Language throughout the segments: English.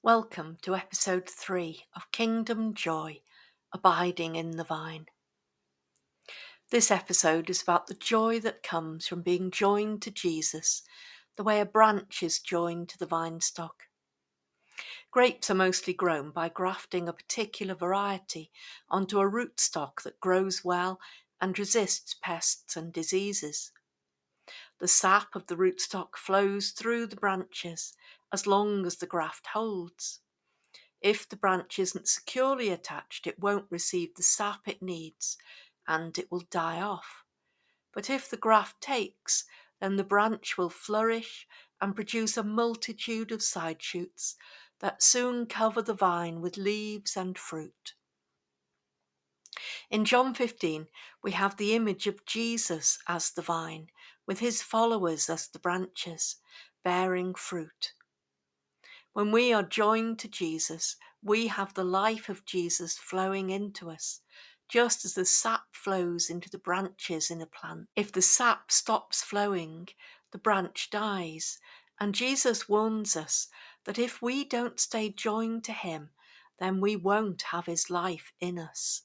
Welcome to episode 3 of Kingdom Joy, Abiding in the Vine. This episode is about the joy that comes from being joined to Jesus, the way a branch is joined to the vine stock. Grapes are mostly grown by grafting a particular variety onto a rootstock that grows well and resists pests and diseases. The sap of the rootstock flows through the branches as long as the graft holds. If the branch isn't securely attached, it won't receive the sap it needs and it will die off. But if the graft takes, then the branch will flourish and produce a multitude of side shoots that soon cover the vine with leaves and fruit. In John 15, we have the image of Jesus as the vine, with his followers as the branches, bearing fruit. When we are joined to Jesus, we have the life of Jesus flowing into us, just as the sap flows into the branches in a plant. If the sap stops flowing, the branch dies, and Jesus warns us that if we don't stay joined to him, then we won't have his life in us.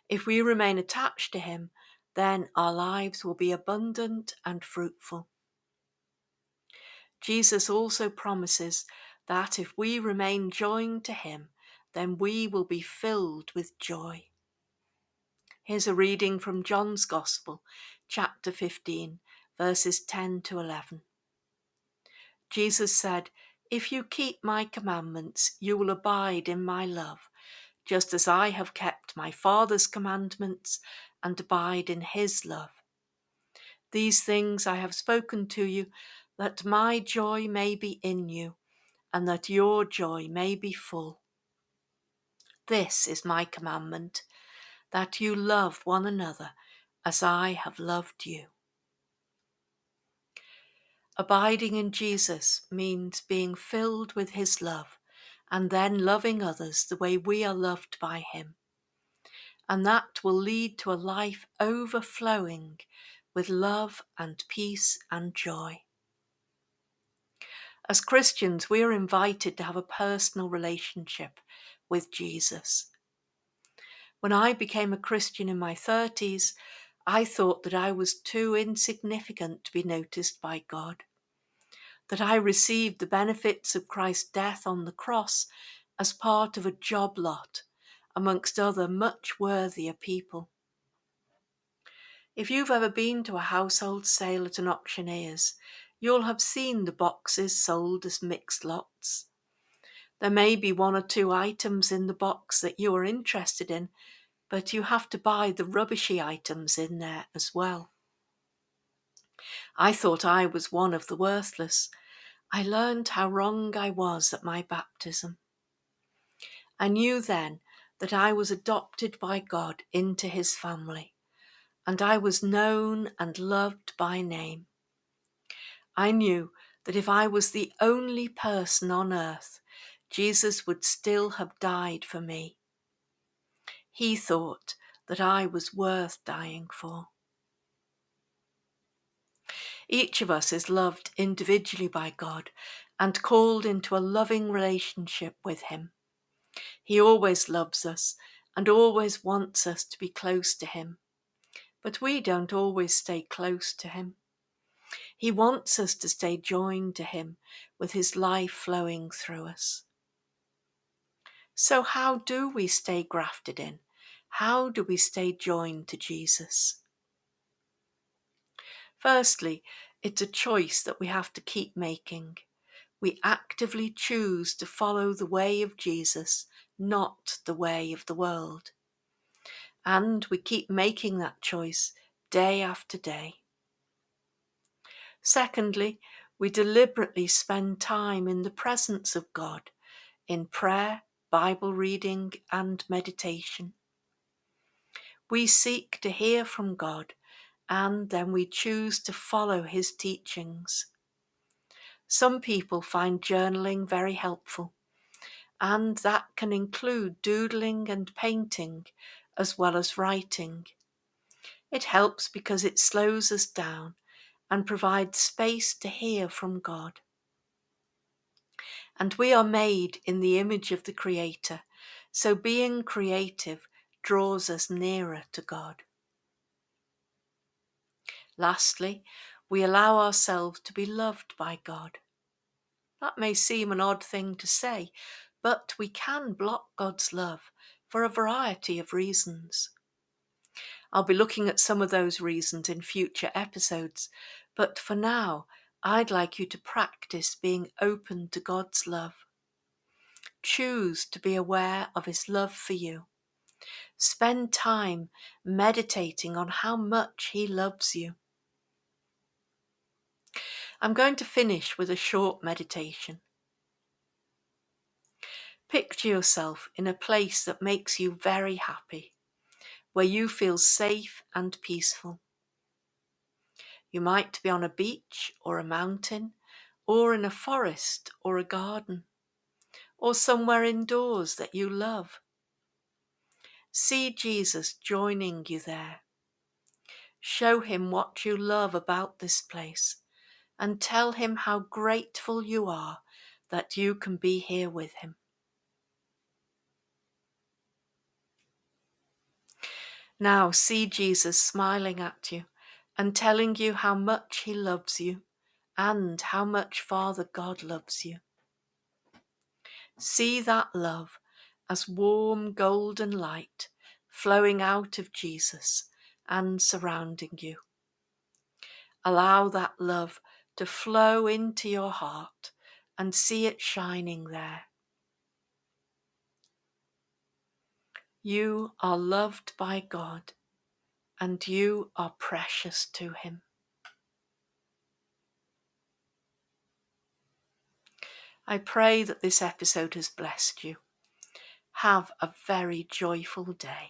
If we remain attached to him, then our lives will be abundant and fruitful. Jesus also promises that if we remain joined to him, then we will be filled with joy. Here's a reading from John's Gospel, chapter 15, verses 10 to 11. Jesus said, "If you keep my commandments, you will abide in my love, just as I have kept my Father's commandments and abide in his love. These things I have spoken to you, that my joy may be in you, and that your joy may be full. This is my commandment, that you love one another as I have loved you." Abiding in Jesus means being filled with his love and then loving others the way we are loved by him. And that will lead to a life overflowing with love and peace and joy. As Christians, we are invited to have a personal relationship with Jesus. When I became a Christian in my 30s, I thought that I was too insignificant to be noticed by God, that I received the benefits of Christ's death on the cross as part of a job lot amongst other much worthier people. If you've ever been to a household sale at an auctioneer's, you'll have seen the boxes sold as mixed lots. There may be one or two items in the box that you are interested in, but you have to buy the rubbishy items in there as well. I thought I was one of the worthless. I learned how wrong I was at my baptism. I knew then that I was adopted by God into his family, and I was known and loved by name. I knew that if I was the only person on earth, Jesus would still have died for me. He thought that I was worth dying for. Each of us is loved individually by God and called into a loving relationship with him. He always loves us and always wants us to be close to him, but we don't always stay close to him. He wants us to stay joined to him with his life flowing through us. So how do we stay grafted in? How do we stay joined to Jesus? Firstly, it's a choice that we have to keep making. We actively choose to follow the way of Jesus, not the way of the world. And we keep making that choice day after day. Secondly, we deliberately spend time in the presence of God, in prayer, Bible reading, and meditation. We seek to hear from God, and then we choose to follow his teachings. Some people find journaling very helpful, and that can include doodling and painting, as well as writing. It helps because it slows us down and provides space to hear from God. And we are made in the image of the Creator, so being creative draws us nearer to God. Lastly, we allow ourselves to be loved by God. That may seem an odd thing to say, but we can block God's love for a variety of reasons. I'll be looking at some of those reasons in future episodes, but for now, I'd like you to practice being open to God's love. Choose to be aware of His love for you. Spend time meditating on how much He loves you. I'm going to finish with a short meditation. Picture yourself in a place that makes you very happy, where you feel safe and peaceful. You might be on a beach or a mountain, or in a forest or a garden, or somewhere indoors that you love. See Jesus joining you there. Show Him what you love about this place, and tell Him how grateful you are that you can be here with Him. Now see Jesus smiling at you and telling you how much He loves you and how much Father God loves you. See that love as warm golden light flowing out of Jesus and surrounding you. Allow that love to flow into your heart and see it shining there. You are loved by God and you are precious to Him. I pray that this episode has blessed you. Have a very joyful day.